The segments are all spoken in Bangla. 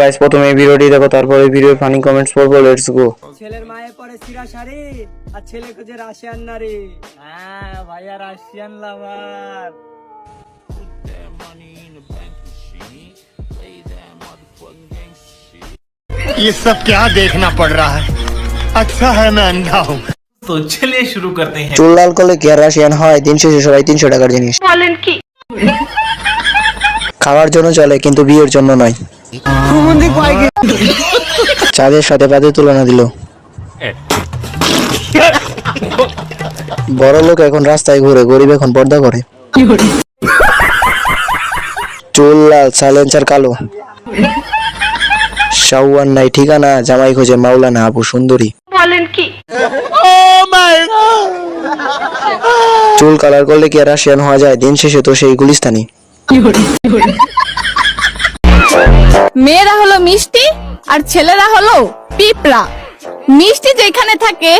গাইস, প্রথমে এই ভিডিওটি দেখো, তারপরে ভিডিওর ফানি কমেন্টস পড়বো। Let's go. ছেলের মায়ে পরে সিরা শাড়ি আর ছেলে খুঁজে রাশিয়ান নারী। হ্যাঁ ভাইয়া, রাশিয়ান লাভার। ये सब क्या देखना पड़ रहा है? अच्छा है मैं अंधा हूँ। तो चलिए शुरू करते हैं। চুল লাল করলে কি আর রাশিয়ান হয়? দিন শেষে সবাই 300 টাকার জিনিস বলেন কি? খাওয়ার জন্য চলে, কিন্তু বিয়ের জন্য নয়। চাঁদের সাথে পাদের তুলনা দিল। বড় লোক এখন রাস্তায় ঘুরে, গরিব এখন পর্দা করে। চুল লাল, সাইলেন্সার কালো। শাওয়ার নাই ঠিকানা, জামাই খোঁজে মাওলানা আপু সুন্দরী। বলেন কি? চুল কালার করলে কি আর রাশিয়ান হওয়া যায়? দিন শেষে তো সেই গুলিস্তানি। মেয়েরা হলো মিষ্টি আর ছেলেরা হলো পিঁপড়া। মিষ্টি যেখানে থাকে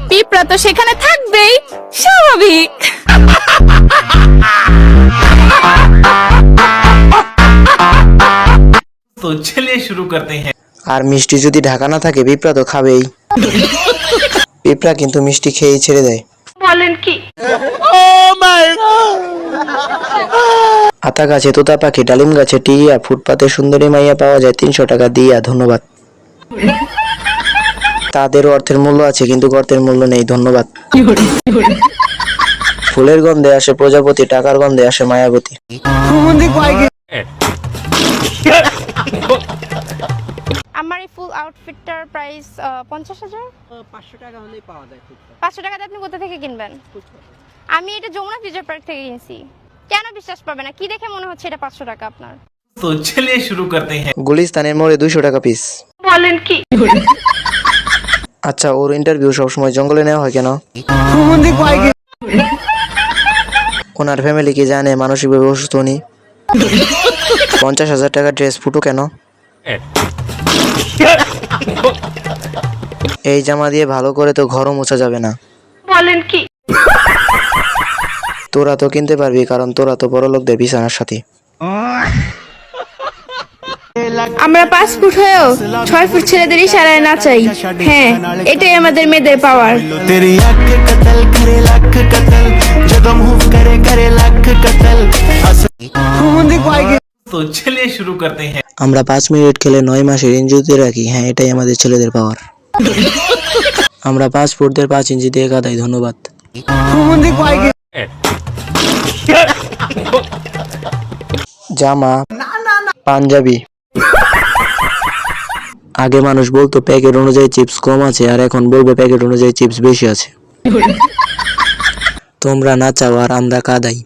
পিঁপড়া তো সেখানে থাকবেই, স্বাভাবিক। तो चलिए शुरू करते हैं। আর মিষ্টি যদি ঢাকা না থাকে, পিঁপড়া তো খাবেই। পিঁপড়া কিন্তু মিষ্টি খেয়েই ছেড়ে দেয়। বলেন কি? আতা গাছে তোতা পাখি, ডালিম গাছে টিয়া, ফুটপাতে সুন্দরী মাইয়া পাওয়া যায় 300 টাকা দিয়া। ধন্যবাদ। তাদের অর্থের মূল্য আছে, কিন্তু গর্তের মূল্য নেই। ধন্যবাদ। ফুলের গন্ধে আসে প্রজাপতি, টাকার গন্ধে আসে মায়াবতী। আমার এই ফুল আউটফিটটার প্রাইস 50,000। 500 টাকা হলেই পাওয়া যায়। 500 টাকাতে আপনি কোথা থেকে কিনবেন? আমি এটা যমুনা ফিউচার পার্ক থেকে কিনছি। কেন বিশ্বাস পাবে না? কি দেখে মনে হচ্ছে এটা 500 টাকা আপনার? तो चलिए शुरू करते हैं। গুলিস্তানের মোড়ে 200 টাকা পিস। বলেন কি? আচ্ছা, ওর ইন্টারভিউ সবসময় জঙ্গলে নেওয়া হয় কেন? ওনার ফ্যামিলি কি জানে মানসিকভাবে অসুস্থ উনি? 50,000 টাকার ড্রেস ফুটো কেন? এই জামা দিয়ে ভালো করে তো ঘরও মোছা যাবে না। বলেন কি? তোরা তো কিনতে পারবি, কারণ তোরা তো বড় লোকদের বিছানার সাথে। আমরা 5 ফুট হয়েও 6 ফুট ছেলেদের ইশারায় নাচাই। হ্যাঁ, এটাই আমাদের মেয়েদের পাওয়ার। तेरी अख कतल करे लख कतल जदों मूव करे करे लख कतल तो चलिए शुरू करते हैं। আমরা 5 মিনিট খেলে 9 মাসের ইঞ্জুরিতে রাখি। হ্যাঁ, এটাই আমাদের ছেলেদের পাওয়ার। আমরা 5 ফুটদের 5 ইঞ্চি দিয়ে কাদাই। ধন্যবাদ। জামা, পাঞ্জাবি। আগে মানুষ বলতো প্যাকেট অনুযায়ী চিপস কম আছে, আর এখন বলবে প্যাকেট অনুযায়ী চিপস বেশি আছে। তোমরা নাচাও আর আমরা কাদাই।